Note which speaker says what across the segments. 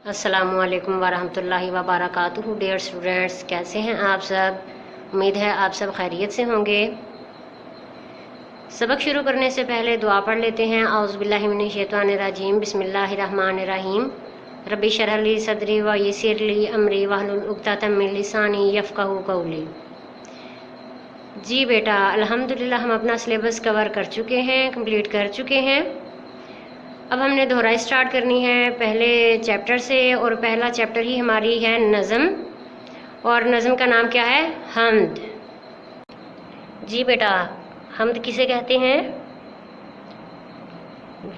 Speaker 1: अस्सलामुअलैकुम वरहमतुल्लाहि वबरकातुहू। Dear students, कैसे हैं आप सब? उम्मीद है आप सब खैरियत से होंगे। सबक शुरू करने से पहले दुआ पढ़ लेते हैं। औज़ु बिल्लाहि मिनश शैतानिर्रजीम, बिस्मिल्लाहिर्रहमानिर्रहीम। रब्बि शरह ली सदरी व यस्सिर ली अमरी वहलुल उक़दतम मिन लिसानी यफ़क़हू क़ौली। जी बेटा, अल्हम्दुलिल्लाह हम अपना सिलेबस कवर कर चुके हैं, कंप्लीट कर चुके हैं। अब हमने दोहराई स्टार्ट करनी है पहले चैप्टर से, और पहला चैप्टर ही हमारी है नज़म, और नज़म का नाम क्या है? हम्द। जी बेटा, हम्द किसे कहते हैं?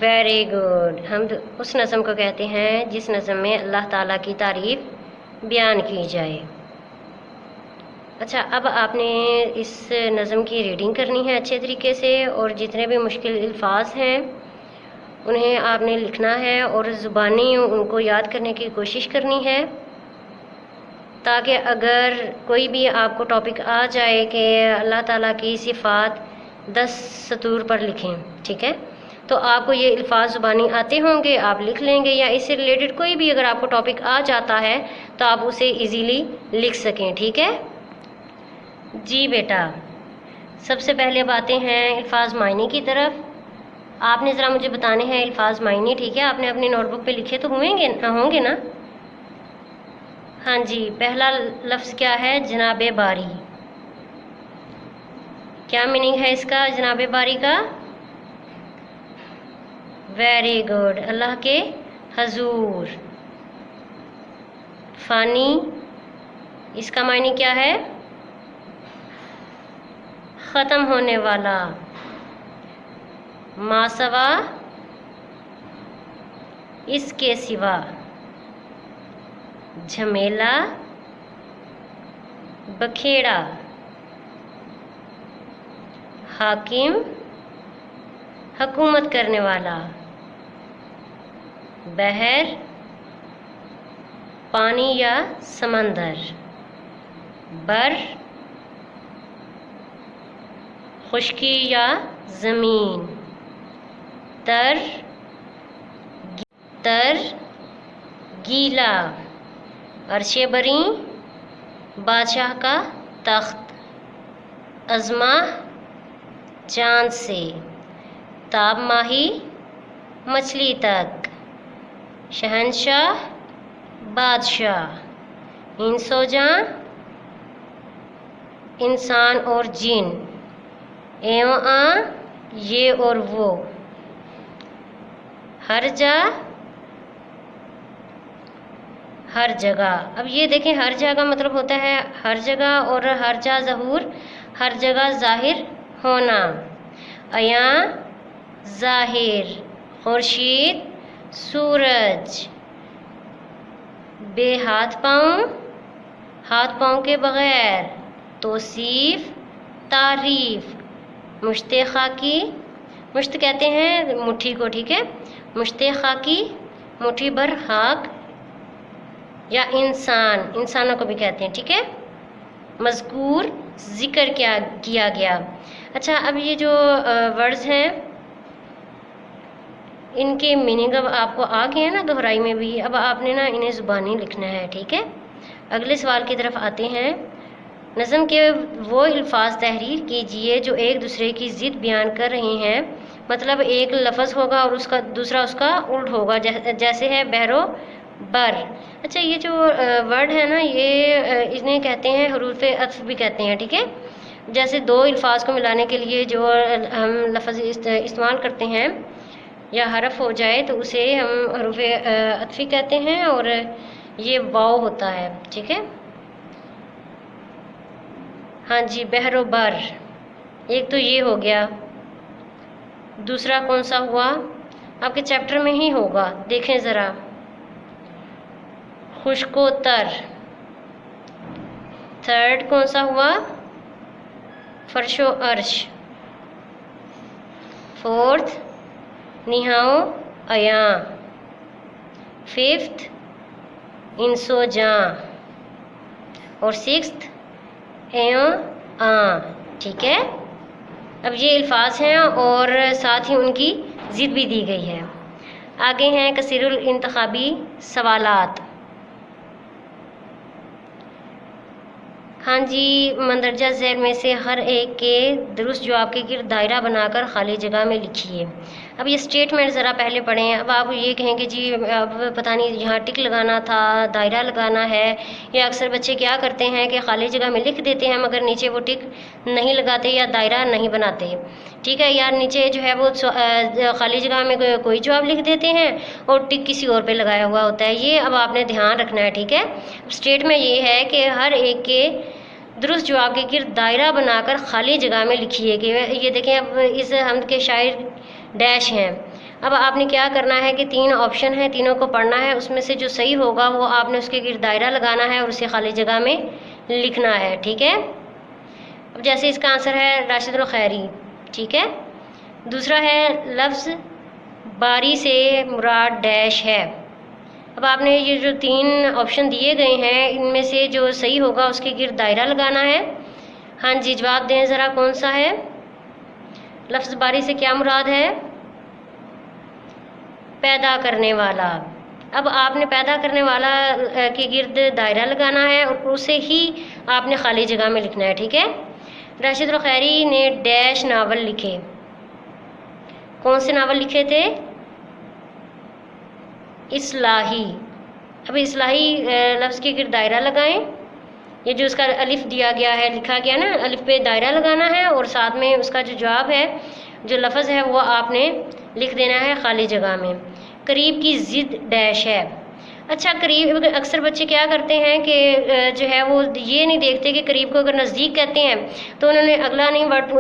Speaker 1: Very good. हम्द उस नज़म को कहते हैं जिस नज़म में अल्लाह ताला की तारीफ़ बयान की जाए। अच्छा, अब आपने इस नज़म की रीडिंग करनी है अच्छे तरीके से, और जितने भी मुश्किल अल्फाज हैं उन्हें आपने लिखना है और ज़ुबानी उनको याद करने की कोशिश करनी है, ताकि अगर कोई भी आपको टॉपिक आ जाए कि अल्लाह ताला की सिफ़ात 10 सतूर पर लिखें, ठीक है, तो आपको ये अल्फाज ज़ुबानी आते होंगे, आप लिख लेंगे, या इससे रिलेटेड कोई भी अगर आपको टॉपिक आ जाता है तो आप उसे इजीली लिख सकें, ठीक है। जी बेटा, सबसे पहले अब आते हैं अल्फाज मायने की तरफ। आपने ज़रा मुझे बताने हैं अल्फाज मायने, ठीक है। आपने अपनी नोटबुक पे लिखे तो होंगे ना? हाँ जी, पहला लफ्ज़ क्या है? जनाबे बारी। क्या मीनिंग है इसका, जनाबे बारी का? वेरी गुड, अल्लाह के हजूर। फ़ानी, इसका मायने क्या है? ख़त्म होने वाला। मासवा, इसके सिवा। झमेला, बखेड़ा। हाकिम, हुकूमत करने वाला। बहर, पानी या समंदर। बर, खुश्की या ज़मीन। तर, गीला। अर्शे बरी, बादशाह का तख्त। अज़मा, चाँद से। ताब माही, मछली तक। शहंशाह, बादशाह। इंसोजां, इंसान और जिन। एवं आ, ये और वो। हर जा, हर जगह। अब ये देखें, हर जगह का मतलब होता है हर जगह, और हर जा ज़हूर, हर जगह ज़ाहिर होना। अया, ज़ाहिर। खुर्शीद, सूरज। बे हाथ पाँव, हाथ पाँव के बग़ैर। तौसीफ़, तारीफ़। मुश्ते खाकी, मुश्त कहते हैं मुट्ठी को, ठीक है। मुश्ते खाकी, मुट्ठी भर खाक या इंसान, इंसानों को भी कहते हैं, ठीक है। मज़कूर, ज़िक्र किया गया। अच्छा, अब ये जो वर्ड्स हैं इनके मीनिंग अब आपको आ गए हैं ना दोहराई में भी। अब आपने ना इन्हें ज़ुबानी लिखना है, ठीक है। अगले सवाल की तरफ आते हैं। नज़म के वो अल्फाज तहरीर कीजिए जो एक दूसरे की ज़िद बयान कर रहे हैं, मतलब एक लफ्ज़ होगा और उसका दूसरा उसका उल्ट होगा, जैसे है बहरो बर। अच्छा, ये जो वर्ड है ना, ये इन्हें कहते हैं हरूफ अत्फ़ भी कहते हैं, ठीक है। जैसे दो अल्फाज को मिलाने के लिए जो हम लफ्ज़ इस्तेमाल करते हैं या हरफ हो जाए तो उसे हम हरूफ अत्फ़ी कहते हैं, और ये वाव होता है, ठीक है। हाँ जी, बहरो बर, एक तो ये हो गया। दूसरा कौन सा हुआ? आपके चैप्टर में ही होगा, देखें ज़रा। खुश्को तर। थर्ड कौन सा हुआ? फर्शो अर्श। फोर्थ, निहाओ अया। फिफ्थ, इंसो जां। और सिक्स्थ, एवं आ, ठीक है। अब ये अल्फाज हैं और साथ ही उनकी ज़िद भी दी गई है। آگے ہیں کثیر الانتخابی سوالات. ہاں جی، مندرجہ ذیل میں سے ہر ایک کے درست جواب کے گرد دائرہ بنا کر خالی جگہ میں لکھیے. اب یہ اسٹیٹمنٹ ذرا پہلے پڑھیں. اب آپ یہ کہیں کہ جی اب پتہ نہیں یہاں ٹک لگانا تھا، دائرہ لگانا ہے، یا اکثر بچے کیا کرتے ہیں کہ خالی جگہ میں لکھ دیتے ہیں مگر نیچے وہ ٹک نہیں لگاتے یا دائرہ نہیں بناتے. ٹھیک ہے، یا نیچے جو ہے وہ خالی جگہ میں کوئی جواب لکھ دیتے ہیں اور ٹک کسی اور پہ لگایا ہوا ہوتا ہے. یہ اب آپ نے دھیان رکھنا ہے. ٹھیک ہے، اسٹیٹ میں یہ ہے کہ ہر ایک کے درست جواب کے گرد دائرہ بنا کر خالی جگہ میں لکھیے. کہ یہ دیکھیں اب اس حمد کے شاعر ڈیش ہیں. اب آپ نے کیا کرنا ہے کہ 3 آپشن ہیں، تینوں کو پڑھنا ہے، اس میں سے جو صحیح ہوگا وہ آپ نے اس کے گرد دائرہ لگانا ہے اور اسے خالی جگہ میں لکھنا ہے. ٹھیک ہے، اب جیسے اس کا آنسر ہے راشد الخیری. ٹھیک ہے، دوسرا ہے لفظ باری سے مراد ڈیش ہے. اب آپ نے یہ جو 3 آپشن دیے گئے ہیں ان میں سے جو صحیح ہوگا اس کے گرد دائرہ لگانا ہے. ہاں جی، جواب دیں ذرا کون سا ہے؟ لفظ باری سے کیا مراد ہے؟ پیدا کرنے والا. اب آپ نے پیدا کرنے والا کے گرد دائرہ لگانا ہے اور اسے ہی آپ نے خالی جگہ میں لکھنا ہے. ٹھیک ہے، راشد الخیری نے ڈیش ناول لکھے. کون سے ناول لکھے تھے؟ اصلاحی. اب اصلاحی لفظ کے گرد دائرہ لگائیں. یہ جو اس کا الف دیا گیا ہے، لکھا گیا نا، الف پہ دائرہ لگانا ہے اور ساتھ میں اس کا جو جواب ہے، جو لفظ ہے وہ آپ نے لکھ دینا ہے خالی جگہ میں. قریب کی ضد ڈیش ہے. اچھا، قریب اکثر بچے کیا کرتے ہیں کہ جو ہے وہ یہ نہیں دیکھتے کہ قریب کو اگر نزدیک کہتے ہیں تو انہوں نے اگلا نہیں ورڈ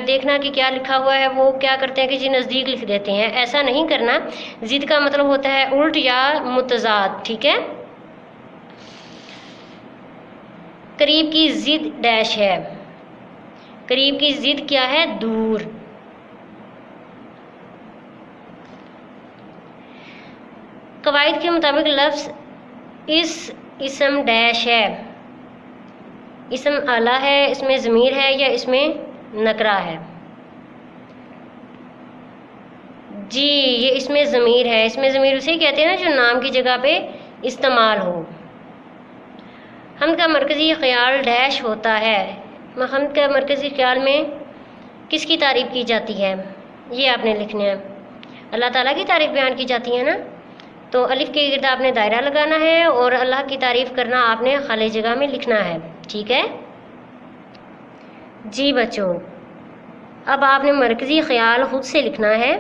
Speaker 1: دیکھنا کہ کیا لکھا ہوا ہے، وہ کیا کرتے ہیں کہ جی نزدیک لکھ دیتے ہیں. ایسا نہیں کرنا. ضد کا مطلب ہوتا ہے الٹ یا متضاد. ٹھیک ہے، قریب کی ضد ڈیش ہے. قریب کی ضد کیا ہے؟ دور. قواعد کے مطابق لفظ اس اسم ڈیش ہے. اسم اعلیٰ ہے، اس میں ضمیر ہے یا اس میں نکرہ ہے؟ جی، یہ اس میں ضمیر ہے. اس میں ضمیر اسے کہتے ہیں نا جو نام کی جگہ پہ استعمال ہو. حمد کا مرکزی خیال ڈیش ہوتا ہے. حمد کا مرکزی خیال میں کس کی تعریف کی جاتی ہے؟ یہ آپ نے لکھنا ہے. اللہ تعالیٰ کی تعریف بیان کی جاتی ہے نا، تو الف کے گرد آپ نے دائرہ لگانا ہے اور اللہ کی تعریف کرنا آپ نے خالی جگہ میں لکھنا ہے. ٹھیک ہے جی بچوں، اب آپ نے مرکزی خیال خود سے لکھنا ہے.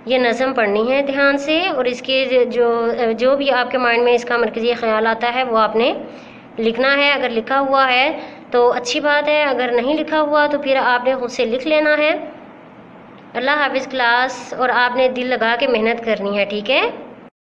Speaker 1: یہ نظم پڑھنی ہے دھیان سے، اور اس کے جو بھی آپ کے مائنڈ میں اس کا مرکزی خیال آتا ہے وہ آپ نے لکھنا ہے. اگر لکھا ہوا ہے تو اچھی بات ہے، اگر نہیں لکھا ہوا تو پھر آپ نے خود سے لکھ لینا ہے. اللہ حافظ کلاس. اور آپ نے دل لگا کے محنت کرنی ہے. ٹھیک ہے.